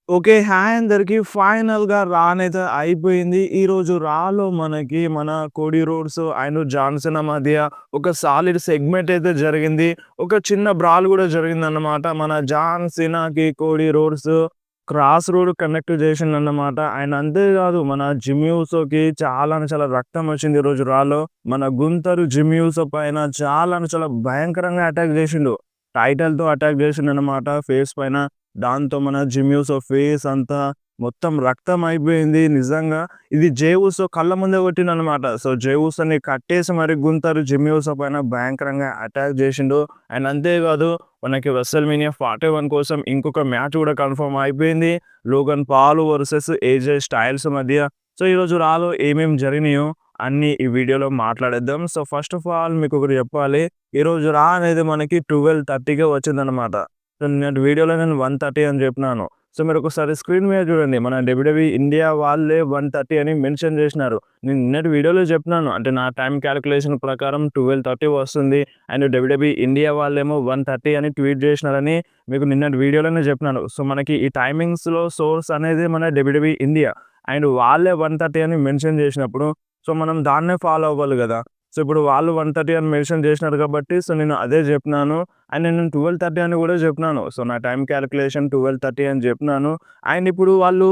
Okay. Hi అందరికి. ఫైనల్‌గా రానైతే అయిపోయింది. ఈరోజు రాలో మనకి మన 'కోడి రోడ్స్' అండ్ 'జాన్ సీనా' మధ్య ఒక సాలిడ్ సెగ్మెంట్ అయితే జరిగింది. ఒక చిన్న బ్రాల్ గూడా జరిగిందన్నమాట. మన 'జాన్ సీనాకి' 'Cody Rhodes' cross road connect చేసిండన్నమాట. అండ్ అంతేకాదు మన 'జిమ్ యూసోకి' చాలా అంటే చాలా రక్తం వచ్చింది ఈరోజు రాలో. మన 'గుంటరు' 'జిమ్ యూసో' పైన చాలా అంటే చాలా భయంకరంగా అటాక్ చేసిండు. టైటిల్‌తో అటాక్ చేసిండన్నమాట ఫేస్ పైన. దాంతో మన జిమ్ యూసో ఫేస్ అంతా మొత్తం రక్తం అయిపోయింది. నిజంగా ఇది జే ఊసో కళ్ళ ముందే కొట్టిండనమాట. సో, జే ఊసోని కట్టేసి మరి గుంతరు జిమ్ యూసో పైన భయంకరంగా అటాక్ చేసిండు. అండ్ అంతేకాదు మనకి రెసల్‌మేనియా 41 కోసం ఇంకొక మ్యాచ్ కూడా కన్ఫర్మ్ అయిపోయింది. Logan Paul versus AJ Styles మధ్య. సో, ఈరోజు రాలో ఏమేమి జరిగినాయో అన్నీ ఈ వీడియోలో మాట్లాడేద్దాం. సో, ఫస్ట్ ఆఫ్ ఆల్ మీకొకటి చెప్పాలి. ఈరోజు రా అనేది మనకి 12:30కే వచ్చిందనమాట. సో, నిన్నటి వీడియోలో నేను 1:30 అని చెప్పినాను. సో, మీరొకసారి స్క్రీన్ మీద చూడండి. మన డబ్ల్యూడబ్ల్యూఈ ఇండియా వాళ్ళే 1:30 అని మెన్షన్ చేసినారు. నేను నిన్నటి వీడియోలో చెప్పినాను. అంటే నా టైమ్ క్యాలిక్యులేషన్ ప్రకారం 12:30 వస్తుంది. అండ్ డబ్ల్యూడబ్ల్యూఈ ఇండియా వాళ్ళేమో 1:30 అని ట్వీట్ చేసినారని మీకు నిన్నటి వీడియోలోనే చెప్పినాను. సో, మనకి ఈ టైమింగ్స్‌లో సోర్స్ అనేది మన డబ్ల్యూడబ్ల్యూఈ ఇండియా. అండ్ వాళ్ళే 1:30 అని మెన్షన్ చేసినప్పుడు సో, మనం దాన్నే ఫాలో అవ్వాలి గదా! సో, ఇప్పుడు వాళ్ళు 1:30 అని మెన్షన్ చేసినారు కాబట్టి సో, నేను అదే చెప్పినాను. అండ్ నేను 12:30 అని కూడా చెప్పినాను. సో, నా టైమ్ క్యాలిక్యులేషన్ 12:30 అని చెప్పినాను. అండ్ ఇప్పుడు వాళ్ళు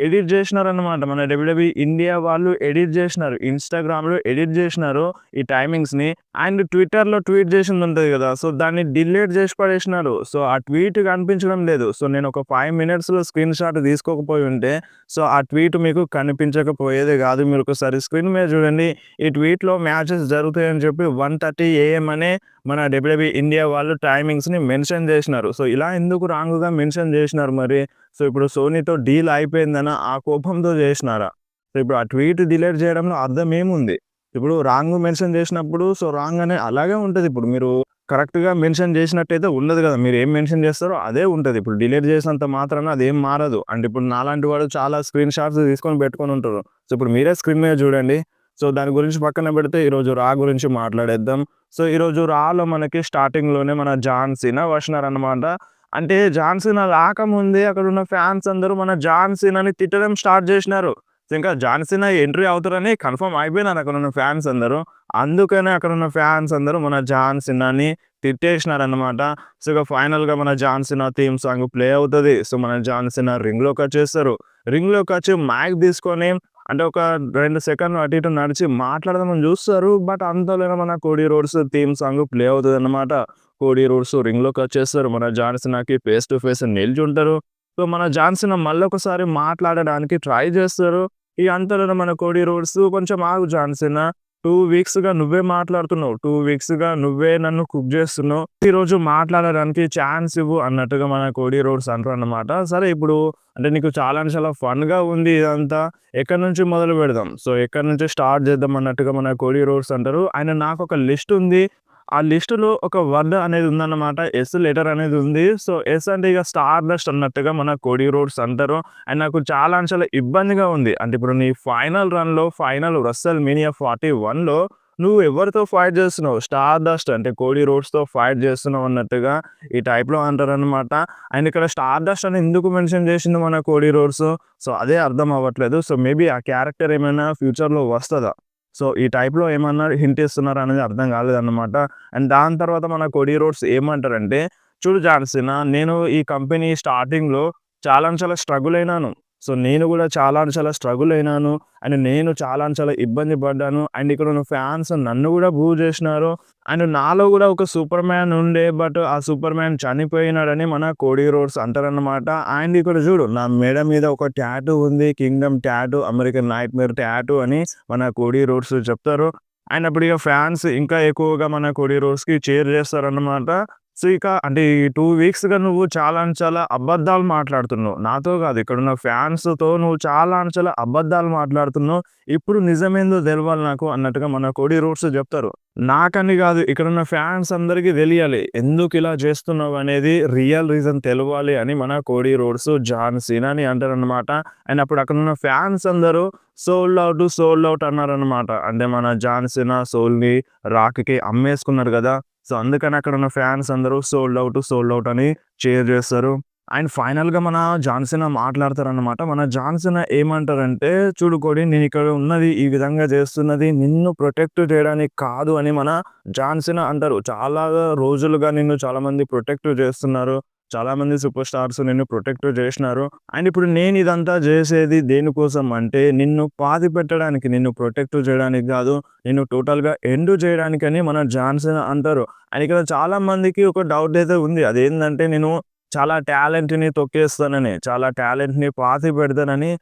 ఎడిట్ చేసినారన్నమాట. మన డబ్ల్యూడబ్ల్యూఈ ఇండియా వాళ్ళు ఎడిట్ చేసినారు. ఇన్‌స్టాగ్రామ్‌లో ఎడిట్ చేసినారు ఈ టైమింగ్స్‌ని. అండ్ ట్విట్టర్‌లో ట్వీట్ చేసింది ఉంటది కదా! సో, దాన్ని డిలీట్ చేసి పడేసినారు. సో, ఆ ట్వీట్ కనిపించడం లేదు. సో, నేను ఒక 5 మినిట్స్‌లో స్క్రీన్ షాట్ తీసుకోకపోయి ఉంటే సో, ఆ ట్వీట్ మీకు కనిపించకపోయేదే కాదు. మీరొకసారి స్క్రీన్ మీద చూడండి. ఈ ట్వీట్‌లో మ్యాచెస్ జరుగుతాయని చెప్పి 1:30 ఏఎం అనే మన డబ్ల్యూడబ్ల్యూఈ ఇండియా వాళ్ళు టైమింగ్స్‌ని మెన్షన్ చేసినారు. సో, ఇలా ఎందుకు రాంగ్‌గా మెన్షన్ చేసినారు మరి? సో, ఇప్పుడు సోనీతో డీల్ అయిపోయిందనా ఆ కోపంతో చేసినారా? సో, ఇప్పుడు ఆ ట్వీట్ డిలీట్ చేయడంలో అర్థం ఏముంది? ఇప్పుడు రాంగ్ మెన్షన్ చేసినప్పుడు సో, రాంగ్ అనే అలాగే ఉంటదిప్పుడు. మీరు కరెక్ట్‌గా మెన్షన్ చేసినట్టయితే ఉండదు కదా! మీరేం మెన్షన్ చేస్తారో అదే ఉంటది. ఇప్పుడు డిలీట్ చేసినంత మాత్రాన అదేం మారదు. అంటే ఇప్పుడు నాలాంటి వాడు చాలా స్క్రీన్ షాట్స్ తీసుకొని పెట్టుకొనుంటారు. సో, ఇప్పుడు మీరే స్క్రీన్ మీద చూడండి. సో, దాని గురించి పక్కన పెడితే ఈరోజు రా గురించి మాట్లాడేద్దాం. సో, ఈరోజు రాలో మనకి స్టార్టింగ్‌లోనే మన జాన్ సీనా వచ్చినారనమాట. అంటే జాన్ సీనా రాకముందే అక్కడున్న ఫ్యాన్స్ అందరూ మన జాన్ సీనాని తిట్టడం స్టార్ట్ జేసినారు. సో, ఇంకా జాన్ సీనా ఎంట్రీ అవుతారని కన్ఫర్మ్ అయిపోయినారు అక్కడున్న ఫ్యాన్స్ అందరూ. అందుకనే అక్కడున్న ఫ్యాన్స్ అందరూ మన జాన్ సీనాని తిట్టేసినారనమాట. సో, ఇక ఫైనల్‌గా మన John Cena theme song play అవుతది. సో, మన జాన్ సీనా రింగ్‌లోకొచ్చేస్తారు. రింగ్‌లోకొచ్చి మైక్ తీసుకొని అంటే ఒక 2 సెకన్లు అటు ఇటు నడిచి మాట్లాడదామని చూస్తారు. బట్ అంతలోనే మన 'Cody Rhodes' theme song play అవుతదనమాట. 'కోడీ రోడ్స్' రింగ్‌లోకొచ్చేస్తారు. మన జాన్ సీనాకి ఫేస్ టు ఫేస్ నిల్చుంటారు. సో, మన జాన్ సీనా మళ్ళొకసారి మాట్లాడడానికి ట్రై చేస్తారు. ఈ అంతలోనే మన 'కోడీ రోడ్స్' కొంచెం ఆగు జాన్ సీనా 2 వీక్స్‌గా నువ్వే మాట్లాడుతున్నావు. 2 వీక్స్‌గా నువ్వే నన్ను కుక్ చేస్తున్నావు. ఈరోజు మాట్లాడడానికి ఛాన్స్ ఇవ్వు అన్నట్టుగా మన 'కోడీ రోడ్స్' అంటారనమాట. సరే ఇప్పుడు అంటే నీకు చాలా అంటే చాలా ఫన్‌గా ఉంది ఇదంతా. ఎక్కడి నుంచి మొదలు పెడదాం? సో, ఎక్కడి నుంచి స్టార్ట్ చేద్దాం అన్నట్టుగా మన 'కోడీ రోడ్స్' అంటారు. ఆయన నాకొక లిస్ట్ ఉంది. ఆ లిస్ట్‌లో ఒక వర్డ్ అనేది ఉందన్నమాట. ఎస్ లెటర్ అనేది ఉంది. సో, ఎస్ అంటే ఇక స్టార్ డస్ట్ అన్నట్టుగా మన 'కోడీ రోడ్స్' అంటారు. అండ్ నాకు చాలా అంటే చాలా ఇబ్బందిగా ఉంది. అంటే ఇప్పుడు నీ ఫైనల్ రన్‌లో ఫైనల్ రెసల్‌మేనియా 41లో నువ్వు ఎవరితో ఫైట్ చేస్తున్నావు? స్టార్ డస్ట్ అంటే 'కోడీ రోడ్స్‌తో' ఫైట్ చేస్తున్నావు అన్నట్టుగా ఈ టైప్‌లో అంటారనమాట. అండ్ ఇక్కడ స్టార్ డస్ట్ అని ఎందుకు మెన్షన్ చేసిండు మన 'కోడీ రోడ్స్'? సో, అదే అర్థం అవ్వట్లేదు. సో, మేబీ ఆ క్యారెక్టర్ ఏమైనా ఫ్యూచర్‌లో వస్తదా? సో, ఈ టైప్‌లో ఏమన్నా హింట్ ఇస్తున్నారా అనేది అర్థం కాలేదన్నమాట. అండ్ దాని తర్వాత మన 'కోడీ రోడ్స్' ఏమంటారంటే, చూడు జాన్ సీనా నేను ఈ కంపెనీ స్టార్టింగ్‌లో చాలా అంటే చాలా స్ట్రగుల్ అయినాను. సో, నేను కూడా చాలా అంటే చాలా స్ట్రగుల్ అయినాను. అండ్ నేను చాలా అంటే చాలా ఇబ్బంది పడ్డాను. అండ్ ఇక్కడున్న ఫ్యాన్స్ నన్ను కూడా బూ చేసినారు. అండ్ నాలో కూడా ఒక సూపర్ మ్యాన్ ఉండే. బట్ ఆ సూపర్ మ్యాన్ చనిపోయినాడని మన 'కోడీ రోడ్స్' అంటారన్నమాట. అండ్ ఇక్కడ చూడు నా మెడ మీద ఒక టాటూ ఉంది. 'Kingdom tattoo, American nightmare tattoo' అని మన 'కోడీ రోడ్స్' చెప్తారు. అండ్ అప్పుడు ఇక ఫ్యాన్స్ ఇంకా ఎక్కువగా మన 'కోడీ రోడ్స్‌కి చీర్ చేస్తారన్నమాట. సో, ఇక అంటే ఈ 2 వీక్స్‌గా నువ్వు చాలా అంటే చాలా అబద్ధాలు మాట్లాడుతున్నావు. నాతో కాదు ఇక్కడున్న ఫ్యాన్స్‌తో నువ్వు చాలా అంటే చాలా అబద్ధాలు మాట్లాడుతున్నావు. ఇప్పుడు నిజమేందో తెలవాలి నాకు అన్నట్టుగా మన 'కోడీ రోడ్స్' చెప్తారు. నాకని కాదు ఇక్కడున్న ఫ్యాన్స్ అందరికీ తెలియాలి. ఎందుకిలా చేస్తున్నావు అనేది రియల్ రీజన్ తెలవాలి అని మన 'కోడీ రోడ్స్' జాన్ సీనాని అంటారనమాట. అండ్ అప్పుడు అక్కడున్న ఫ్యాన్స్ అందరూ సోల్డ్ ఔట్, సోల్డ్ ఔట్ అన్నారనమాట. అంటే మన జాన్ సీనా సోల్‌ని రాక్‌కి అమ్మేసుకున్నాడు కదా! సో, అందుకని అక్కడున్న ఫ్యాన్స్ అందరూ సోల్డ్ ఔట్, సోల్డ్ ఔట్ అని చీర్ చేస్తారు. అండ్ ఫైనల్‌గా మన జాన్ సీనా మాట్లాడతారనమాట. మన జాన్ సీనా ఏమంటారంటే, "చూడు కోడి నేనిక్కడ ఉన్నది ఈ విధంగా చేస్తున్నది నిన్ను ప్రొటెక్ట్ చేయడానికి కాదు" అని మన జాన్ సీనా అంటారు. "చాలా రోజులుగా నిన్ను చాలామంది ప్రొటెక్ట్ చేస్తున్నారు. చాలామంది సూపర్ స్టార్స్ నిన్ను ప్రొటెక్ట్ చేసినారు. అండ్ ఇప్పుడు నేనిదంతా చేసేది దేనికోసం అంటే, నిన్ను పాతిపెట్టడానికి, నిన్ను ప్రొటెక్ట్ చేయడానికి కాదు. నిన్ను టోటల్‌గా ఎండ్ చేయడానికని" మన జాన్ సీనా అంటారు. అండ్ ఇక్కడ చాలా మందికి ఒక డౌట్ అయితే ఉంది. అదేందంటే నేను చాలా టాలెంట్‌ని తొక్కేస్తానని, చాలా టాలెంట్‌ని పాతిపెడతానని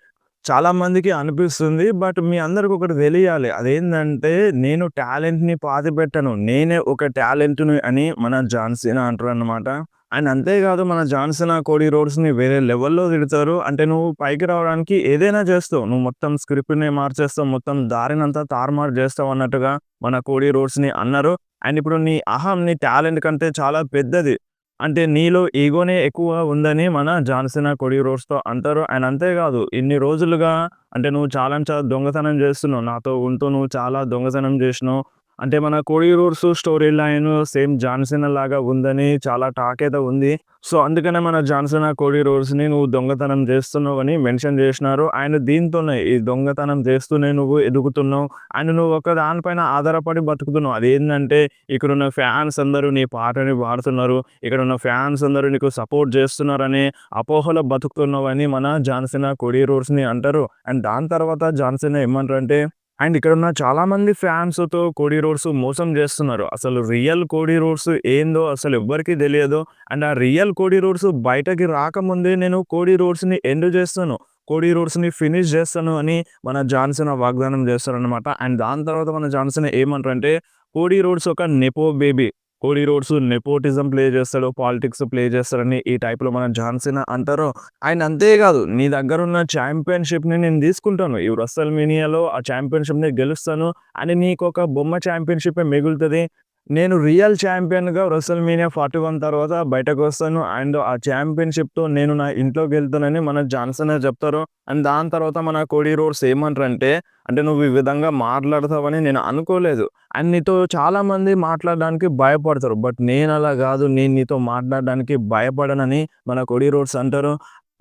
చాలా మందికి అనిపిస్తుంది. బట్ మీ అందరికి ఒకటి తెలియాలి. అదేందంటే నేను టాలెంట్‌ని పాతిపెట్టను. నేనే ఒక టాలెంట్‌ని అని మన జాన్ సీనా అంటారనమాట. అండ్ అంతేకాదు మన జాన్ సీనా, కోడీ రోడ్స్‌ని వేరే లెవెల్‌లో తిడతారు. అంటే నువ్వు పైకి రావడానికి ఏదైనా చేస్తావు. నువ్వు మొత్తం స్క్రిప్ట్‌నే మార్చేస్తావు. మొత్తం దారినంతా తారుమారు చేస్తావు అన్నట్టుగా మన కోడీ రోడ్స్‌ని అన్నారు. అండ్ ఇప్పుడు నీ అహం, నీ టాలెంట్ కంటే చాలా పెద్దది. అంటే నీలో ఈగోనే ఎక్కువ ఉందని మన జాన్ సీనా, కోడీ రోడ్స్‌తో అంటారు. అండ్ అంతేకాదు ఇన్ని రోజులుగా అంటే నువ్వు చాలా చాలా దొంగతనం చేస్తున్నావు. నాతో ఉంటూ నువ్వు చాలా దొంగతనం చేసినావు. అంటే మన Cody Rhodes story line same John Cena లాగా ఉందని చాలా టాక్ అయితే ఉంది. సో, అందుకనే మన జాన్ సీనా, కోడీ రోడ్స్‌ని నువ్వు దొంగతనం చేస్తున్నావని మెన్షన్ చేసినారు. అండ్ దీంతోనే ఈ దొంగతనం చేస్తూనే నువ్వు ఎదుగుతున్నావు. అండ్ నువ్వు ఒక దానిపైన ఆధారపడి బతుకుతున్నావు. అదేందంటే ఇక్కడున్న ఫ్యాన్స్ అందరూ నీ పాటని పాడుతున్నారు. ఇక్కడున్న ఫ్యాన్స్ అందరూ నీకు సపోర్ట్ చేస్తున్నారనే అపోహలో బతుకుతున్నావని మన జాన్ సీనా, కోడీ రోడ్స్‌ని అంటారు. అండ్ దాని తర్వాత జాన్ సీనా ఏమంటారంటే అండ్ ఇక్కడున్న చాలామంది ఫ్యాన్స్‌తో కోడీ రోడ్స్ మోసం జేస్తున్నారు. అసలు రియల్ కోడీ రోడ్స్ ఏందో అసలు ఎవ్వరికీ తెలియదు. అండ్ ఆ రియల్ కోడీ రోడ్స్ బయటకి రాకముందే నేను కోడీ రోడ్స్‌ని ఎండ్ జేస్తాను. కోడీ రోడ్స్‌ని ఫినిష్ జేస్తాను అని మన జాన్ సీనా వాగ్దానం జేస్తారనమాట. అండ్ దాని తర్వాత మన జాన్ సీనా ఏమంటారంటే కోడీ రోడ్స్ ఒక nepo baby. Cody roads nepotism play చేస్తాడు. పాలిటిక్స్ ప్లే చేస్తాడని ఈ టైప్‌లో మన జాన్ సీనా అంటారు. అండ్ అంతేకాదు నీ దగ్గరున్న చాంపియన్‌షిప్‌ని నేను తీసుకుంటాను. ఈ రెసల్‌మేనియాలో ఆ చాంపియన్‌షిప్‌ని గెలుస్తాను. అండ్ నీకొక బొమ్మ చాంపియన్‌షిప్పే మిగులుతది. నేను రియల్ చాంపియన్‌గా రెసల్‌మేనియా 41 తర్వాత బయటకొస్తాను. అండ్ ఆ చాంపియన్‌షిప్‌తో నేను నా ఇంట్లోకెళ్తానని మన జాన్ సీనా చెప్తారు. అండ్ దాని తర్వాత మన కోడీ రోడ్స్ ఏమంటారంటే, అంటే "నువ్వు ఈ విధంగా మాట్లాడతావని నేను అనుకోలేదు. అండ్ నీతో చాలామంది మాట్లాడడానికి భయపడతారు. బట్ నేనలా గాదు. నేను నీతో మాట్లాడడానికి భయపడనని" మన కోడీ రోడ్స్ అంటారు.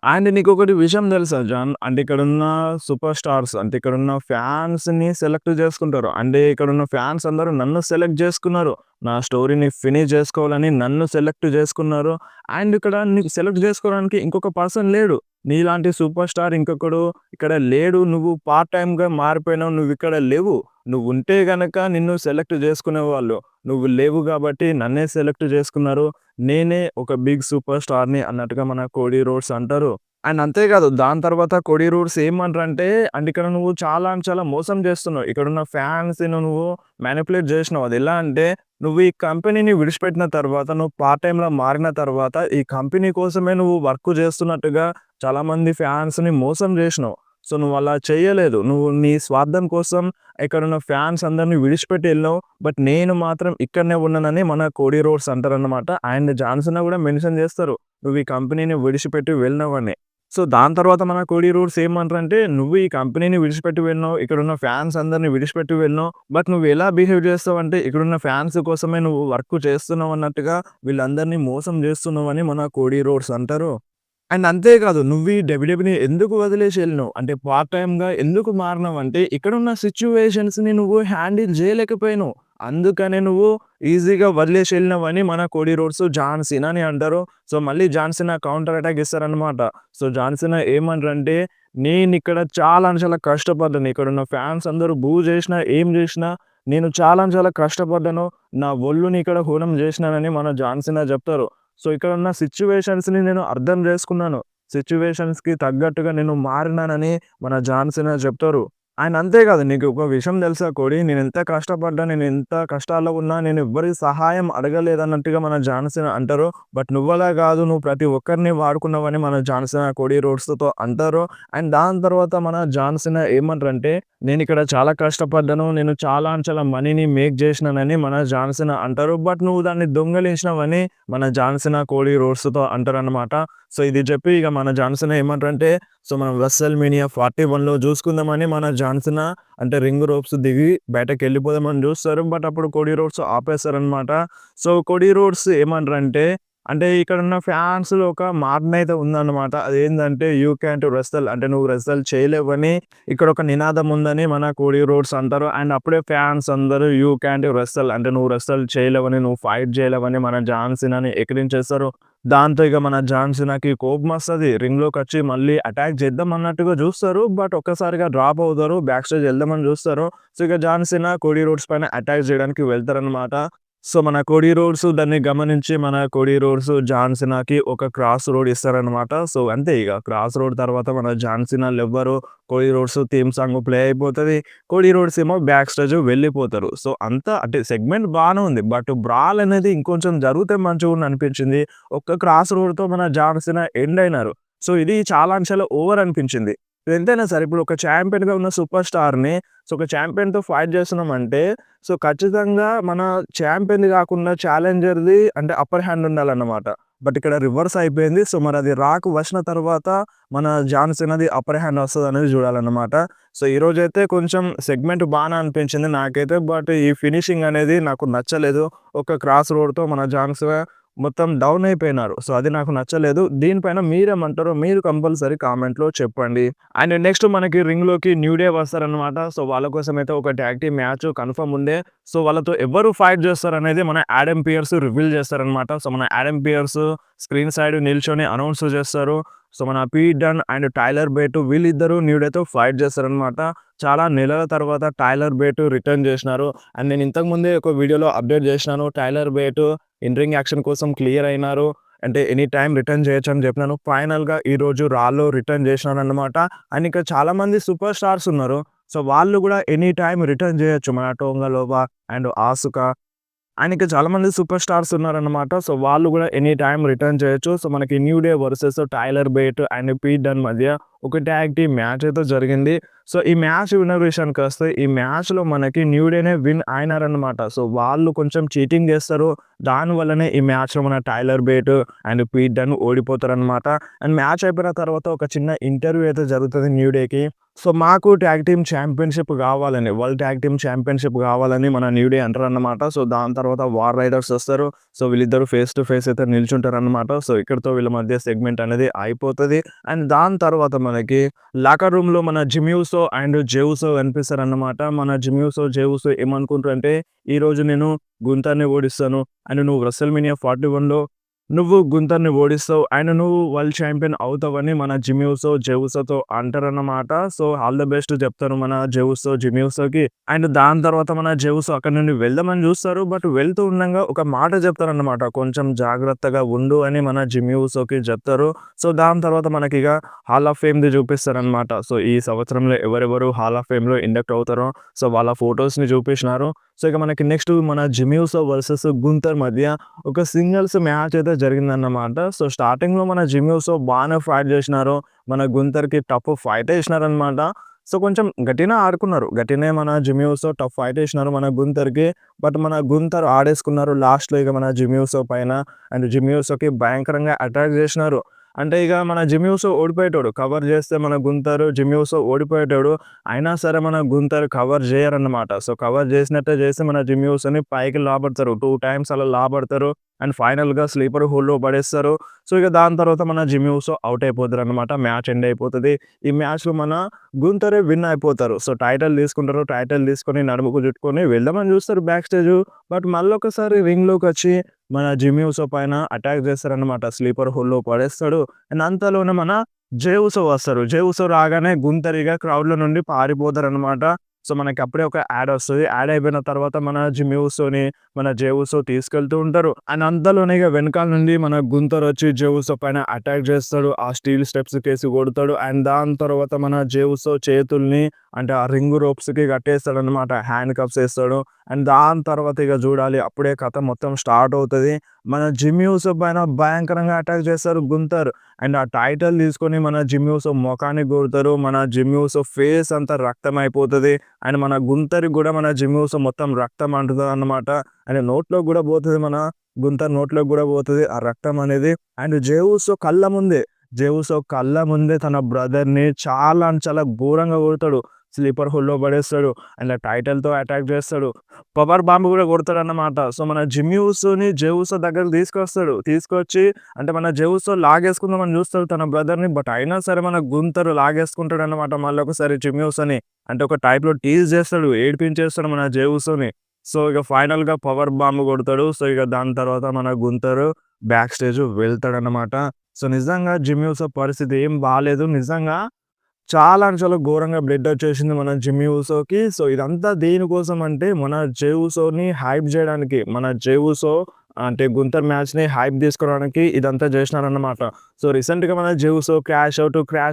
అండ్ నీకొకటి విషయం తెలుసా జాన్? అంటే ఇక్కడున్న సూపర్ స్టార్స్ అంటే ఇక్కడున్న ఫ్యాన్స్‌ని సెలెక్ట్ చేసుకుంటారు. అంటే ఇక్కడున్న ఫ్యాన్స్ అందరూ నన్ను సెలెక్ట్ చేసుకున్నారు. నా స్టోరీని ఫినిష్ చేసుకోవాలని నన్ను సెలెక్ట్ చేసుకున్నారు. అండ్ ఇక్కడ నీకు సెలెక్ట్ చేసుకోవడానికి ఇంకొక పర్సన్ లేడు. నీలాంటి సూపర్ స్టార్ ఇంకొకడు ఇక్కడ లేడు. నువ్వు పార్ట్ టైమ్‌గా మారిపోయినావు. నువ్విక్కడ లేవు. నువ్వుంటే గనక నిన్ను సెలెక్ట్ చేసుకునేవాళ్ళు. నువ్వు లేవు గాబట్టి నన్నే సెలెక్ట్ చేసుకున్నారు. నేనే ఒక బిగ్ సూపర్ స్టార్‌ని అన్నట్టుగా మన కోడీ రోడ్స్ అంటారు. అండ్ అంతేకాదు దాని తర్వాత కోడీ రోడ్స్ ఏమంటారంటే, అండ్ ఇక్కడ నువ్వు చాలా అంటే చాలా మోసం చేస్తున్నావు. ఇక్కడున్న ఫ్యాన్స్‌ని నువ్వు మానిప్యులేట్ చేసినావు. అదెలా అంటే నువ్వు ఈ కంపెనీని విడిచిపెట్టిన తర్వాత, నువ్వు పార్ట్ టైమ్‌లా మారిన తర్వాత, ఈ కంపెనీ కోసమే నువ్వు వర్క్ చేస్తున్నట్టుగా చాలామంది ఫ్యాన్స్‌ని మోసం చేసినావు. సో, నువ్వలా చేయలేదు. నువ్వు నీ స్వార్థం కోసం ఇక్కడున్న ఫ్యాన్స్ అందరిని విడిచిపెట్టి ఎళ్ళావు. బట్ నేను మాత్రం ఇక్కడనే ఉన్నానని మన కోడీ రోడ్స్ అంటారనమాట. అండ్ జాన్ సీనా కూడా మెన్షన్ చేస్తారు. నువ్వు ఈ కంపెనీని విడిచిపెట్టి వెళ్ళినావని. సో, దాని తర్వాత మన కోడీ రోడ్స్ ఏమంటారంటే, "నువ్వు ఈ కంపెనీని విడిచిపెట్టి వెళ్ళినావు. ఇక్కడున్న ఫ్యాన్స్ అందరిని విడిచిపెట్టి వెళ్ళినావు. బట్ నువ్వు ఎలా బిహేవ్ చేస్తావంటే, ఇక్కడున్న ఫ్యాన్స్ కోసమే నువ్వు వర్క్ చేస్తున్నావు అన్నట్టుగా వీళ్ళందరినీ మోసం చేస్తున్నావని" మన కోడీ రోడ్స్ అంటారు. అండ్ అంతేకాదు నువ్వు ఈ డబ్ల్యూడబ్ల్యూఈని ఎందుకు వదిలేసి ఎళ్ళినావు? అంటే పార్ట్ టైమ్‌గా ఎందుకు మారినావంటే, ఇక్కడున్న సిట్యుయేషన్స్‌ని నువ్వు హ్యాండిల్ జేయలేకపోయినావు. అందుకనే నువ్వు ఈజీగా వదిలేసి ఎళ్ళినావని మన కోడీ రోడ్స్ జాన్ సీనాని అంటారు. సో, మళ్ళీ జాన్ సీనా కౌంటర్ అటాక్ ఇస్తారనమాట. సో, జాన్ సీనా ఏమంటారంటే, "నేనిక్కడ చాలా అంటే చాలా కష్టపడ్డాను. ఇక్కడున్న ఫ్యాన్స్ అందరూ బూ జేసినా, ఏం జేసినా నేను చాలా అంటే చాలా కష్టపడ్డాను. నా ఒళ్ళుని ఇక్కడ హూనం జేసినానని" మన జాన్ సీనా జెప్తారు. సో, ఇక్కడున్న సిట్యుయేషన్స్‌ని నేను అర్థం జేసుకున్నాను. సిట్యుయేషన్స్‌కి తగ్గట్టుగా నేను మారినానని మన జాన్ సీనా చెప్తారు. అండ్ అంతేకాదు నీకు ఒక విషయం తెలుసా కోడి? నేనెంత కష్టపడ్డా, నేనెంత కష్టాల్లో ఉన్నా నేను ఎవ్వరి సహాయం అడగలేదన్నట్టుగా మన జాన్ సీనా అంటారు. బట్ నువ్వలా గాదు. నువ్వు ప్రతి ఒక్కరిని వాడుకున్నావని మన జాన్ సీనా కోడీ రోడ్స్‌తో అంటారు. అండ్ దాని తర్వాత మన జాన్ సీనా ఏమంటారంటే, నేనిక్కడ చాలా కష్టపడ్డాను. నేను చాలా అంటే చాలా మనీని మేక్ జేసినానని మన జాన్ సీనా అంటారు. బట్ నువ్వు దాన్ని దొంగిలించినావని మన జాన్ సీనా కోడీ రోడ్స్‌తో అంటారనమాట. సో, ఇది చెప్పి ఇక మన జాన్ సీనా ఏమంటారంటే, సో, మనం రెసల్‌మేనియా 41లో చూసుకుందామని మన జాన్ సీనా అంటే రింగ్ రోప్స్ దిగి బయటకెళ్ళిపోదామని చూస్తారు. బట్ అప్పుడు కోడీ రోడ్స్ ఆపేస్తారనమాట. సో, కోడీ రోడ్స్ ఏమంటారంటే అంటే ఇక్కడున్న ఫ్యాన్స్‌లో ఒక మార్గనయితే ఉందన్నమాట. అదేందంటే యూ క్యాంట్ రెస్టల్ అంటే నువ్వు రెస్టల్ చేయలేవని ఇక్కడొక నినాదం ఉందని మన కోడీ రోడ్స్ అంటారు. అండ్ అప్పుడే ఫ్యాన్స్ అందరూ యూ క్యాంట్ రెస్టల్ అంటే నువ్వు రెస్టల్ చేయలేవని, నువ్వు ఫైట్ చేయలేవని మన జాన్ సీనాని ఎక్కిరించేస్తారు. దాంతో ఇక మన జాన్ సీనాకి కోపమొస్తది. రింగ్‌లోకొచ్చి మళ్ళీ అటాక్ చేద్దాం అన్నట్టుగా చూస్తారు. బట్ ఒక్కసారిగా డ్రాప్ అవుతారు. బ్యాక్ స్టేజ్ వెళ్దామని చూస్తారు. సో ఇక జాన్ సీనా కోడీ రోడ్స్ పైన అటాక్ చేయడానికి వెళ్తారనమాట. సో, మన కోడీ రోడ్స్ దాన్ని గమనించి మన కోడీ రోడ్స్ జాన్ సీనాకి ఒక క్రాస్ రోడ్ ఇస్తారనమాట. సో, అంతే ఇగ క్రాస్ రోడ్ తర్వాత మన జాన్ సీనాలెవ్వరు Cody Rhodes theme song play అయిపోతది. కోడీ రోడ్స్ ఏమో బ్యాక్ స్టేజ్ వెళ్ళిపోతారు. సో, అంతా అంటే సెగ్మెంట్ బానే ఉంది. బట్ బ్రాల్ అనేది ఇంకొంచెం జరిగితే మంచిగుండనిపించింది. ఒక్క క్రాస్ రోడ్‌తో మన జాన్ సీనా ఎండ్ అయినారు. సో, ఇది చాలా అంటే చాలా ఓవర్ అనిపించింది. ఎంతైనా సరే ఇప్పుడు ఒక ఛాంపియన్‌గా ఉన్న సూపర్ స్టార్‌ని ఒక ఛాంపియన్‌తో ఫైట్ చేస్తున్నామంటే ఖచ్చితంగా మన ఛాంపియన్‌ది కాకుండా ఛాలెంజర్‌ది అంటే అప్పర్ హ్యాండ్ ఉండాలన్నమాట. బట్ ఇక్కడ రివర్స్ అయిపోయింది. సో, మరది రాక్ వచ్చిన తర్వాత మన జాన్ సీనాది అప్పర్ హ్యాండ్ వస్తదనేది చూడాలన్నమాట. సో, ఈరోజైతే కొంచెం సెగ్మెంట్ బానే అనిపించింది నాకైతే. బట్ ఈ ఫినిషింగ్ అనేది నాకు నచ్చలేదు. ఒక క్రాస్ రోడ్‌తో మన జాన్ సీనా మొత్తం డౌన్ అయిపోయినారు. సో, అది నాకు నచ్చలేదు. దీనిపైన మీరేమంటారో మీరు కంపల్సరీ కామెంట్‌లో చెప్పండి. అండ్ నెక్స్ట్ మనకి రింగ్‌లోకి న్యూ డే వస్తారనమాట. సో, వాళ్ళ కోసమైతే ఒక టాగ్ టీమ్ మ్యాచ్ కన్ఫర్మ్ ఉండే. సో, వాళ్ళతో ఎవరు ఫైట్ చేస్తారనేది మన యాడమ్ పియర్స్ రివీల్ చేస్తారనమాట. సో, మన యాడమ్ పియర్స్ స్క్రీన్ సైడ్ నిల్చొని అనౌన్స్ చేస్తారు. సో, మన Pete Dunne and Tyler Bate వీళ్ళిద్దరూ న్యూ డేతో ఫైట్ చేస్తారనమాట. చాలా నెలల తర్వాత టైలర్ బేట్ రిటర్న్ చేసినారు. అండ్ నేను ఇంతకు ముందే ఒక వీడియోలో అప్డేట్ చేసినాను. Tyler Bate in ring action కోసం క్లియర్ అయినారు. అంటే ఎనీ టైమ్ రిటర్న్ చేయొచ్చని చెప్పినాను. ఫైనల్‌గా ఈరోజు రాలో రిటర్న్ చేసినారనమాట. అండ్ ఇంకా చాలామంది సూపర్ స్టార్స్ ఉన్నారు. సో, వాళ్ళు గూడా ఎనీ టైమ్ రిటర్న్ చేయొచ్చు. మన Tonga Loa and Asuka and ఇంకా చాలామంది సూపర్ స్టార్స్ ఉన్నారనమాట. సో, వాళ్ళు గూడా ఎనీ టైమ్ రిటర్న్ చేయొచ్చు. సో, మనకి New Day versus Tyler Bate and Pete Dunne మధ్య ఒక టాగ్ టీమ్ మ్యాచ్ అయితే జరిగింది. సో, ఈ మ్యాచ్ విన్నర్ విషయానికొస్తే ఈ మ్యాచ్‌లో మనకి న్యూ డేనే విన్ అయినారనమాట. సో, వాళ్ళు కొంచెం చీటింగ్ చేస్తారు. దానివల్లనే ఈ మ్యాచ్‌లో మన Tyler Bate and Pete Dunne ఓడిపోతారనమాట. అండ్ మ్యాచ్ అయిపోయిన తర్వాత ఒక చిన్న ఇంటర్వ్యూ అయితే జరుగుతది న్యూ డేకి. సో, మాకు టాగ్ టీమ్ ఛాంపియన్‌షిప్ కావాలని, వరల్డ్ టాగ్ టీమ్ ఛాంపియన్‌షిప్ కావాలని మన న్యూ డే అంటారనమాట. సో, దాని తర్వాత వార్ రైడర్స్ వస్తారు. సో, వీళ్ళిద్దరూ ఫేస్ టు ఫేస్ అయితే నిల్చుంటారనమాట. సో, ఇక్కడితో వీళ్ళ మధ్య సెగ్మెంట్ అనేది అయిపోతది. అండ్ దాని తర్వాత మనకి లాకర్ రూమ్‌లో మన జిమ్ యూసో అండ్ జే ఊసో కనిపిస్తారన్నమాట. మన జిమ్ యూసో, జే ఊసో ఏమనుకుంటారంటే, ఈరోజు నేను గుంతర్‌ని ఓడిస్తాను అండ్ నువ్వు రెసల్‌మేనియా 41లో నువ్వు గుంతర్‌ని ఓడిస్తావు అండ్ నువ్వు వరల్డ్ ఛాంపియన్ అవుతావని మన జిమ్ యూసో, జే ఊసోతో అంటారన్నమాట. సో, ఆల్ ద బెస్ట్ చెప్తారు మన జే ఊసో, జిమ్ యూసోకి. అండ్ దాని తర్వాత మన జే ఊసో అక్కడి నుండి వెళ్దామని చూస్తారు. బట్ వెళ్తూ ఉండంగా ఒక మాట చెప్తారన్నమాట. కొంచెం జాగ్రత్తగా ఉండు అని మన జిమ్ యూసోకి చెప్తారు. సో, దాని తర్వాత మనకిగ హాల్ ఆఫ్ ఫేమ్‌ది చూపిస్తారనమాట. సో, ఈ సంవత్సరంలో ఎవరెవరు హాల్ ఆఫ్ ఫేమ్‌లో ఇండక్ట్ అవుతారో సో, వాళ్ళ ఫోటోస్‌ని చూపించినారు. సో, ఇక మనకి నెక్స్ట్ మన జిమ్ యూసో వర్సెస్ గుంతర్ మధ్య ఒక సింగిల్స్ మ్యాచ్ అయితే జరిగిందన్నమాట. సో, స్టార్టింగ్‌లో మన జిమ్ యూసో బానే ఫైట్ చేసినారు. మన గుంతర్‌కి టఫ్ ఫైటే ఇచ్చినారనమాట. సో, కొంచెం గట్టిగనే ఆడుకున్నారు. గట్టిగనే మన జిమ్ యూసో టఫ్ ఫైట్ ఇచ్చినారు మన గుంతర్‌కి. బట్ మన గుంతర్ ఆడేసుకున్నారు లాస్ట్‌లో ఇక మన జిమ్ యూసో పైన. అండ్ జిమ్ యూసోకి భయంకరంగా అటాక్ చేసినారు. అంటే ఇక మన జిమ్ యూసో ఓడిపోయేటోడు. కవర్ చేస్తే మన గుంతరు, జిమ్ యూసో ఓడిపోయేటోడు. అయినా సరే మన గుంతర్ కవర్ చేయరన్నమాట. సో, కవర్ చేసినట్టే చేసి మన జిమ్ యూసోని పైకి లాబడతారు. 2 టైమ్స్ అలా లాబడతారు. అండ్ ఫైనల్‌గా స్లీపర్ హోల్డ్‌లో పడేస్తారు. సో, ఇక దాని తర్వాత మన జిమ్ యూసో ఔట్ అయిపోతారన్నమాట. మ్యాచ్ ఎండ్ అయిపోతది. ఈ మ్యాచ్‌లో మన గుంతరే విన్ అయిపోతారు. సో, టైటిల్ తీసుకుంటారు. టైటిల్ తీసుకొని నడుముకు చుట్టుకొని వెళ్దామని చూస్తారు బ్యాక్ స్టేజు. బట్ మళ్ళొకసారి రింగ్‌లోకొచ్చి మన జిమ్ యూసో పైన అటాక్ చేస్తారన్నమాట. స్లీపర్ హోల్‌లో పడేస్తాడు. అండ్ అంతలోనే మన జే ఊసో వస్తారు. జే ఊసో రాగానే గుంతర్ ఇగ క్రౌడ్‌లో నుండి పారిపోతారన్నమాట. సో, మనకి అప్పుడే ఒక యాడ్ వస్తది. యాడ్ అయిపోయిన తర్వాత మన జిమ్ ఊసోని మన జే ఊసో తీసుకెళ్తూ ఉంటారు. అండ్ అంతలోనే ఇగ వెనకాల నుండి మన గుంతర్ వచ్చి జే ఊసో పైన అటాక్ చేస్తాడు. ఆ స్టీల్ స్టెప్స్‌కేసి కొడతాడు. అండ్ దాని తర్వాత మన జే ఊసో చేతుల్ని అంటే ఆ రింగ్ రోప్స్‌కి కట్టేస్తాడన్నమాట. హ్యాండ్ కప్స్ ఏస్తాడు. అండ్ దాని తర్వాత ఇక చూడాలి అప్పుడే కథ మొత్తం స్టార్ట్ అవుతది. మన జిమ్ యూసో పైన భయంకరంగా అటాక్ చేస్తారు గుంతర్. అండ్ ఆ టైటిల్ తీసుకొని మన జిమ్ యూసో మొఖానికి కొడతారు. మన జిమ్ యూసో ఫేస్ అంతా రక్తం అయిపోతది. అండ్ మన గుంతర్‌కి గూడా మన జిమ్ యూసో మొత్తం రక్తం అంటుతదన్నమాట. అండ్ నోట్లోకి గూడా పోతది మన గుంతర్ నోట్లోకి గూడా పోతది ఆ రక్తం అనేది. అండ్ జే ఊసో కళ్ళ ముందే తన బ్రదర్‌ని చాలా అంటే చాలా ఘోరంగా కొడతాడు. స్లీపర్ హోల్‌లో పడేస్తాడు. అండ్ టైటిల్‌తో అటాక్ చేస్తాడు. పవర్ బాంబ్ కూడా కొడతాడన్నమాట. సో, మన జిమ్మీ ఉసోని జే ఉసో దగ్గరికి తీసుకొస్తాడు. తీసుకొచ్చి అంటే మన జే ఉసో లాగేసుకుందామని చూస్తాడు తన బ్రదర్‌ని. బట్ అయినా సరే మన గుంతరు లాగేసుకుంటాడన్నమాట మళ్ళొకసారి జిమ్మీ ఉసోని. అంటే ఒక టైప్‌లో టీజ్ చేస్తాడు. ఏడిపించేస్తాడు మన జే ఉసోని. సో, ఇక ఫైనల్‌గా పవర్ బాంబ్ కొడతాడు. సో, ఇక దాని తర్వాత మన గుంతరు బ్యాక్ స్టేజ్ వెళ్తాడన్నమాట. సో, నిజంగా జిమ్మీ ఉసో పరిస్థితి ఏం బాలేదు. నిజంగా చాలా అంటే చాలా ఘోరంగా బ్లడొచ్చేసింది మన జిమ్మీ ఊసోకి. సో, ఇదంతా దేనికోసం అంటే మన జే ఊసోని హైప్ జేయడానికి. మన జే ఊసో అంటే గుంతర్ మ్యాచ్‌ని హైప్ తీసుకురావడానికి ఇదంతా జేసినారన్నమాట. సో, రీసెంట్‌గా మన జే ఊసో క్రాష్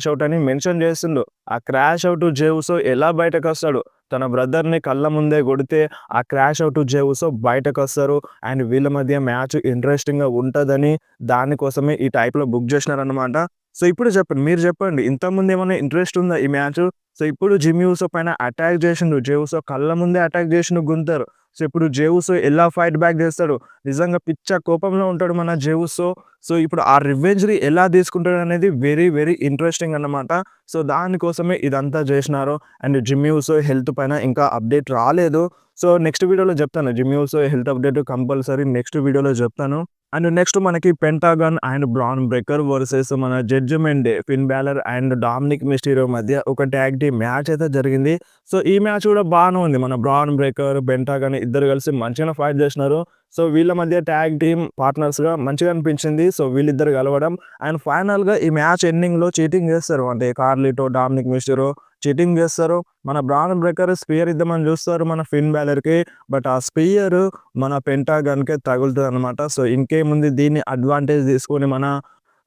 ఔట్ అని మెన్షన్ చేసిండు. ఆ క్రాష్ ఔట్ జే ఊసో ఎలా బయటకొస్తాడు? తన బ్రదర్‌ని కళ్ళ ముందే కొడితే ఆ క్రాష్ ఔట్ జే ఊసో బయటకొస్తారు. అండ్ వీళ్ళ మధ్య మ్యాచ్ ఇంట్రెస్టింగ్‌గా ఉంటదని దానికోసమే ఈ టైప్‌లో బుక్ జేసినారన్నమాట. సో, ఇప్పుడు చెప్పండి. మీరు చెప్పండి. ఇంతకుముందు ఏమన్నా ఇంట్రెస్ట్ ఉందా ఈ మ్యాచు? సో, ఇప్పుడు జిమ్మీ ఊసో పైన అటాక్ జేసిండు. జే ఊసో కళ్ళ ముందే అటాక్ జేసిండు గుంతర్. సో, ఇప్పుడు జే ఊసో ఎలా ఫైట్ బ్యాక్ జేస్తాడు? నిజంగా పిచ్చ కోపంలో ఉంటాడు మన జే ఊసో. సో, ఇప్పుడు ఆ రివెంజ్‌ని ఎలా తీసుకుంటాడనేది వెరీ, వెరీ ఇంట్రెస్టింగ్ అన్నమాట. సో, దానికోసమే ఇదంతా జేసినారు. అండ్ జిమ్మీ ఊసో హెల్త్ పైన ఇంకా అప్డేట్ రాలేదు. సో, నెక్స్ట్ వీడియోలో జెప్తాను. Jimmy Uso health update compulsory next వీడియోలో జెప్తాను. అండ్ నెక్స్ట్ మనకి Pentagon and Bron Breakker versus మన Judgment Day Finn Balor and Dominik Mysterio మధ్య ఒక ట్యాగ్ టీమ్ మ్యాచ్ అయితే జరిగింది. సో, ఈ మ్యాచ్ కూడా బానే ఉంది. మన బ్రాన్ బ్రేకర్, పెంటాగాన్ ఇద్దరు కలిసి మంచిగానే ఫైట్ చేసినారు. సో, వీళ్ళ మధ్య ట్యాగ్ టీమ్ పార్ట్నర్స్‌గా మంచిగా అనిపించింది. సో, వీళ్ళిద్దరు కలవడం అండ్ ఫైనల్‌గా ఈ మ్యాచ్ ఎండింగ్‌లో చీటింగ్ చేస్తారు. అంటే కార్లిటో, డామినిక్ మిస్టీరియో చీటింగ్ చేస్తారు. మన బ్రాన్ బ్రేకర్ స్పియర్ ఇద్దామని చూస్తారు మన ఫిన్ బ్యాలర్‌కి. బట్ ఆ స్పియర్ మన పెంటాగాన్‌కే తగులుతదనమాట. సో, ఇంకేముంది దీన్ని అడ్వాంటేజ్ తీసుకొని మన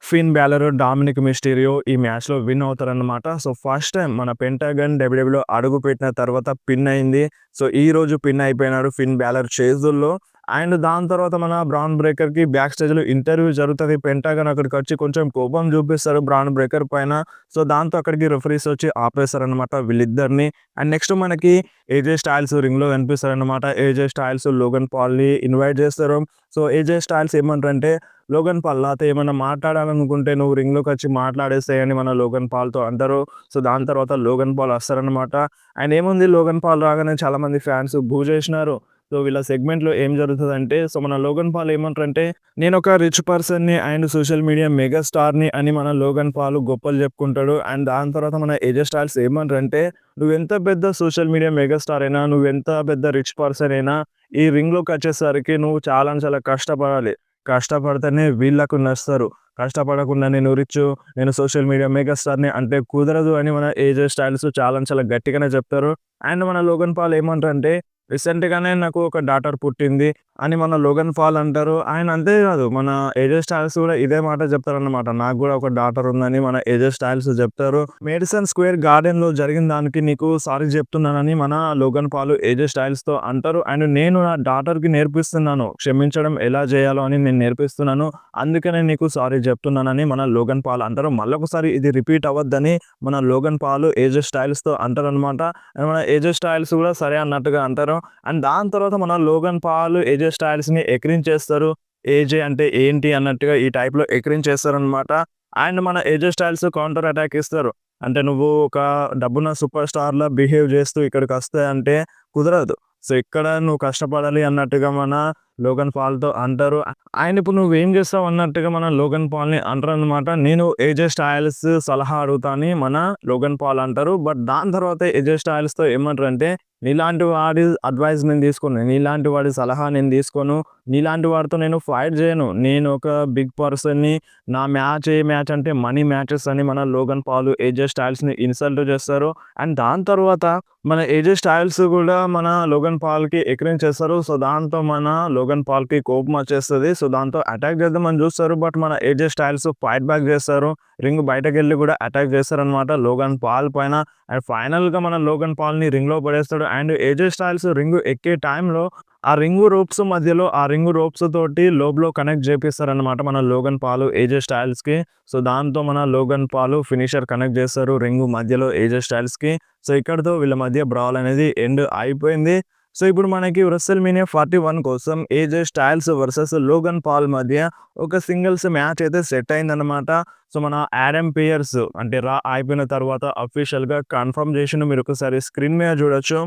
ఫిన్ బ్యాలర్, డామినిక్ మిస్టీరియో ఈ మ్యాచ్‌లో విన్ అవుతారనమాట. సో, ఫస్ట్ టైమ్ మన పెంటాగన్ డబ్ల్యూడబ్ల్యూలో అడుగుపెట్టిన తర్వాత పిన్ అయింది. సో, ఈరోజు పిన్ అయిపోయినాడు ఫిన్ బ్యాలర్ చేతుల్లో. అండ్ దాని తర్వాత మన బ్రాన్ బ్రేకర్‌కి బ్యాక్ స్టేజ్‌లో ఇంటర్వ్యూ జరుగుతది. పెంటాగన్ అక్కడికొచ్చి కొంచెం కోపం చూపిస్తారు బ్రాన్ బ్రేకర్ పైన. సో, దాంతో అక్కడికి రిఫరీస్ వచ్చి ఆపేస్తారనమాట వీళ్ళిద్దరిని. అండ్ నెక్స్ట్ మనకి ఏజే స్టైల్స్ రింగ్‌లో కనిపిస్తారనమాట. ఏజే స్టైల్స్ లోగన్ పాల్‌ని ఇన్వైట్ చేస్తారు. సో, ఏజే స్టైల్స్ ఏమంటారంటే, లోగన్ పాల్ నాతో ఏమన్నా మాట్లాడాలనుకుంటే నువ్వు రింగ్‌లోకొచ్చి మాట్లాడేసేయ్ అని మన లోగన్ పాల్‌తో అంటారు. సో, దాని తర్వాత లోగన్ పాల్ వస్తారనమాట. అండ్ ఏముంది లోగన్ పాల్ రాగానే చాలామంది ఫ్యాన్స్ బూ చేసినారు. సో, వీళ్ళ సెగ్మెంట్‌లో ఏం జరుగుతదంటే, సో, మన లోగన్ పాల్ ఏమంటారంటే, నేనొక రిచ్ పర్సన్‌ని అండ్ సోషల్ మీడియా మెగా స్టార్‌ని అని మన లోగన్ పాల్ గొప్పలు చెప్పుకుంటాడు. అండ్ దాని తర్వాత మన ఏజే స్టైల్స్ ఏమంటారంటే, నువ్వెంత పెద్ద సోషల్ మీడియా మెగా స్టార్ అయినా, నువ్వెంత పెద్ద రిచ్ పర్సన్ అయినా, ఈ రింగ్‌లోకొచ్చేసరికి నువ్వు చాలా అంటే చాలా కష్టపడాలి. కష్టపడితేనే వీళ్ళకు నచ్చుతారు. కష్టపడకుండా నేను రిచ్చు, నేను సోషల్ మీడియా మెగా స్టార్‌ని అంటే కుదరదు అని మన ఏజే స్టైల్స్ చాలా అంటే చాలా గట్టిగానే చెప్తారు. అండ్ మన లోగన్ పాల్ ఏమంటారంటే, రీసెంట్‌గానే నాకు ఒక డాటర్ పుట్టింది అని మన లోగన్ పాల్ అంటారు. ఆయన అంతే కాదు మన ఏజే స్టైల్స్ కూడా ఇదే మాట చెప్తారన్నమాట. నాకు కూడా ఒక డాటర్ ఉందని మన ఏజే స్టైల్స్ చెప్తారు. మేడిసన్ స్క్వేర్ గార్డెన్‌లో జరిగిన దానికి నీకు సారీ చెప్తున్నానని మన లోగన్ పాల్ ఏజే స్టైల్స్‌తో అంటారు. అండ్ నేను నా డాటర్‌కి నేర్పిస్తున్నాను. క్షమించడం ఎలా చేయాలో అని నేను నేర్పిస్తున్నాను. అందుకనే నీకు సారీ చెప్తున్నానని మన లోగన్ పాల్ అంటారు. మళ్ళొకసారి ఇది రిపీట్ అవ్వద్దని మన లోగన్ పాల్ ఏజే స్టైల్స్‌తో అంటారనమాట. మన ఏజే స్టైల్స్ కూడా సరే అన్నట్టుగా అంటారు. అండ్ దాని తర్వాత మన లోగన్ పాల్ ఏజే స్టైల్స్‌ని ఎక్కిరించేస్తారు. ఏజే అంటే ఏంటి అన్నట్టుగా ఈ టైప్‌లో ఎక్కిరించేస్తారనమాట. అండ్ మన ఏజే స్టైల్స్ కౌంటర్ అటాక్ ఇస్తారు. అంటే నువ్వు ఒక డబ్బున్న సూపర్ స్టార్‌లా బిహేవ్ చేస్తూ ఇక్కడికొస్తే అంటే కుదరదు. సో, ఇక్కడ నువ్వు కష్టపడాలి అన్నట్టుగా మన లోగన్ పాల్‌తో అంటారు. ఆయన ఇప్పుడు నువ్వేం చేస్తావు అన్నట్టుగా మన లోగన్ పాల్‌ని అంటారనమాట. నేను ఏజే స్టైల్స్ సలహా అడుగుతా అని మన లోగన్ పాల్ అంటారు. బట్ దాని తర్వాత ఏజే స్టైల్స్‌తో ఏమంటారంటే, నీలాంటి వాడి అడ్వైస్ నేను తీసుకోను. నీలాంటి వాడి సలహా నేను తీసుకోను. నీలాంటి వాడితో నేను ఫైట్ చేయను. నేను ఒక బిగ్ పర్సన్‌ని. నా మ్యాచ్ ఏ మ్యాచ్ అంటే మనీ మ్యాచెస్ అని మన లోగన్ పాల్ ఏజే స్టైల్స్‌ని ఇన్సల్ట్ చేస్తారు. అండ్ దాని తర్వాత మన ఏజే స్టైల్స్ కూడా మన లోగన్ పాల్‌కి ఎక్కిరించేస్తారు. సో, దాంతో మన లోగన్ పాల్‌కి కోపం వచ్చేస్తది. సో, దాంతో అటాక్ చేద్దామని చూస్తారు. బట్ మన ఏజే స్టైల్స్ ఫైట్ బ్యాక్ చేస్తారు. రింగ్ బయటకెళ్ళి కూడా అటాక్ చేస్తారనమాట లోగన్ పాల్ పైన. అండ్ ఫైనల్‌గా మన లోగన్ పాల్‌ని రింగ్‌లో పడేస్తాడు. అండ్ ఏజే స్టైల్స్ రింగ్ ఎక్కే టైంలో ఆ రింగు రోప్స్ మధ్యలో ఆ రింగు రోప్స్ తోటి లోబ్‌లో కనెక్ట్ చేపిస్తారనమాట మన లోగన్ పాల్ ఏజే స్టైల్స్‌కి. సో, దాంతో మన లోగన్ పాల్ ఫినిషర్ కనెక్ట్ చేస్తారు రింగు మధ్యలో ఏజే స్టైల్స్‌కి. సో, ఇక్కడితో వీళ్ళ మధ్య బ్రాల్ అనేది ఎండ్ అయిపోయింది. సో ఇప్పుడు మనకి WrestleMania 41 కోసం AJ Styles versus Logan Paul మధ్య ఒక సింగిల్స్ మ్యాచ్ అయితే సెట్ అయిందన్నమాట. సో మన ఆడమ్ పియర్స్ అంటే అయిపోయిన తర్వాత అఫీషియల్‌గా కన్ఫర్మ్ చేసిండు. మీరు ఒకసారి స్క్రీన్ మీద చూడొచ్చు.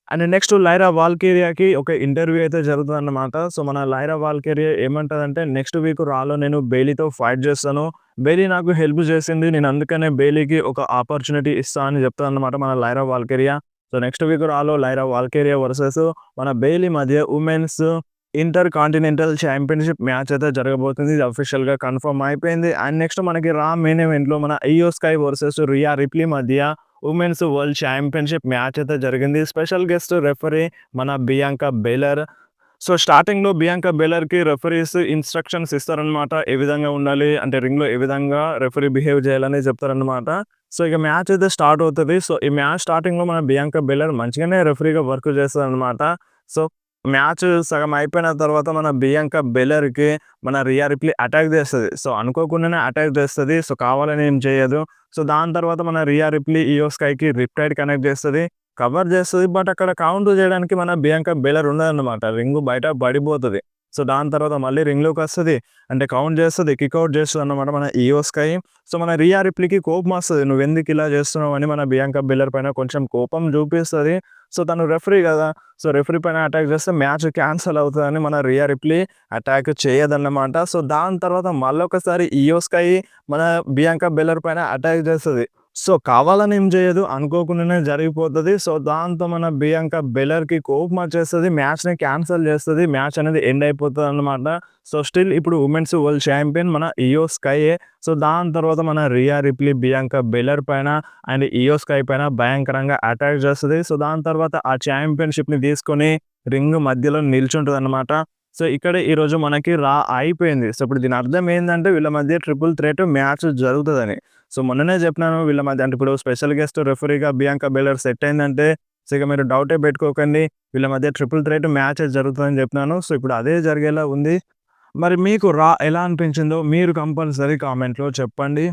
అండ్ నెక్స్ట్ లైరా వాల్కేరియాకి ఒక ఇంటర్వ్యూ అయితే జరుగుతుందన్నమాట. సో మన లైరా వాల్కేరియా ఏమంటదంటే నెక్స్ట్ వీక్ రాలో నేను బెయిలీతో ఫైట్ చేస్తాను. బెయిలీ నాకు హెల్ప్ చేసింది. నేను అందుకనే బెయిలీకి ఒక ఆపర్చునిటీ ఇస్తా అని చెప్తాదన్నమాట మన Lyra Valkyria. So next week రాలో లైరా వాల్కేరియా వర్సెస్ మన బెయిలీ మధ్య women's intercontinental championship match అయితే జరగబోతుంది. ఇది అఫీషియల్‌గా కన్ఫర్మ్ అయిపోయింది. అండ్ నెక్స్ట్ మనకి మెయిన్ ఈవెంట్‌లో మన ఇయో స్కై వర్సెస్ రియా రిప్లీ మధ్య ఉమెన్స్ వరల్డ్ ఛాంపియన్‌షిప్ మ్యాచ్ అయితే జరిగింది. స్పెషల్ గెస్ట్ రెఫరీ మన బియాంకా బెలర్. సో స్టార్టింగ్‌లో బియాంకా బెలర్‌కి రెఫరీస్ ఇన్‌స్ట్రక్షన్స్ ఇస్తారనమాట. ఏ విధంగా ఉండాలి అంటే రింగ్‌లో ఏ విధంగా రెఫరీ బిహేవ్ చేయాలని చెప్తారనమాట. సో ఇక మ్యాచ్ అయితే స్టార్ట్ అవుతది. సో ఈ మ్యాచ్ స్టార్టింగ్‌లో మన బియాంకా బెలర్ మంచిగానే రెఫరీగా వర్క్ చేస్తదనమాట. సో మ్యాచ్ సగం అయిపోయిన తర్వాత మన బియాంకా బెలర్‌కి మన రియా రిప్లీ అటాక్ చేస్తది. సో అనుకోకుండానే అటాక్ చేస్తది. సో కావాలని ఏం చేయదు. సో దాని తర్వాత మన రియా రిప్లీ ఇయో స్కైకి రిప్టైడ్ కనెక్ట్ చేస్తది. కవర్ చేస్తది. బట్ అక్కడ కౌంటర్ చేయడానికి మన బియాంకా బెలర్ ఉండదన్నమాట. రింగు బయట పడిపోతది. సో దాని తర్వాత మళ్ళీ రింగ్‌లోకొస్తది. అంటే కౌంట్ చేస్తది. కిక్ ఔట్ చేస్తదన్నమాట మన ఇయో స్కై. సో మన రియా రిప్లీకి కోపమొస్తది. నువ్వెందుకు ఇలా చేస్తున్నావు అని మన బియాంకా బెలర్ పైన కొంచెం కోపం చూపిస్తది. సో తను రెఫరీ కదా! సో రెఫరీ పైన అటాక్ చేస్తే మ్యాచ్ క్యాన్సెల్ అవుతదని మన రియా రిప్లీ అటాక్ చేయదన్నమాట. సో దాని తర్వాత మళ్ళొకసారి ఇయో స్కై మన బియాంకా బెలర్ పైన అటాక్ చేస్తది. సో కావాలని ఏం చేయదు. అనుకోకుండానే జరిగిపోతది. సో దాంతో మన బియాంకా బెలర్‌కి కోపమొచ్చేస్తది. మ్యాచ్‌ని క్యాన్సెల్ చేస్తది. మ్యాచ్ అనేది ఎండ్ అయిపోతదన్నమాట. సో స్టిల్ ఇప్పుడు ఉమెన్స్ వరల్డ్ ఛాంపియన్ మన ఇయో స్కైయే. సో దాని తర్వాత మన రియా రిప్లీ బియాంకా బెలర్ పైన అండ్ ఇయో స్కై పైన భయంకరంగా అటాక్ చేస్తది. సో దాని తర్వాత ఆ ఛాంపియన్‌షిప్‌ని తీసుకొని రింగ్ మధ్యలో నిల్చుంటదన్నమాట. సో ఇక్కడే ఈరోజు మనకి అయిపోయింది. సో ఇప్పుడు దీని అర్థం ఏందంటే వీళ్ళ మధ్య ట్రిపుల్ థ్రెట్ మ్యాచ్ జరుగుతదని. సో మొన్ననే చెప్పినాను వీళ్ళ మధ్య అంటే ఇప్పుడు స్పెషల్ గెస్ట్ రెఫరీగా బియాంకా బెలర్ సెట్ అయిందంటే సో ఇక మీరు డౌటే పెట్టుకోకండి. వీళ్ళ మధ్య ట్రిపుల్ థ్రెట్ మ్యాచ్ జరుగుతదని చెప్పినాను. సో ఇప్పుడు అదే జరిగేలా ఉంది. మరి మీకు ఎలా అనిపించిందో మీరు కంపల్సరీ కామెంట్‌లో చెప్పండి.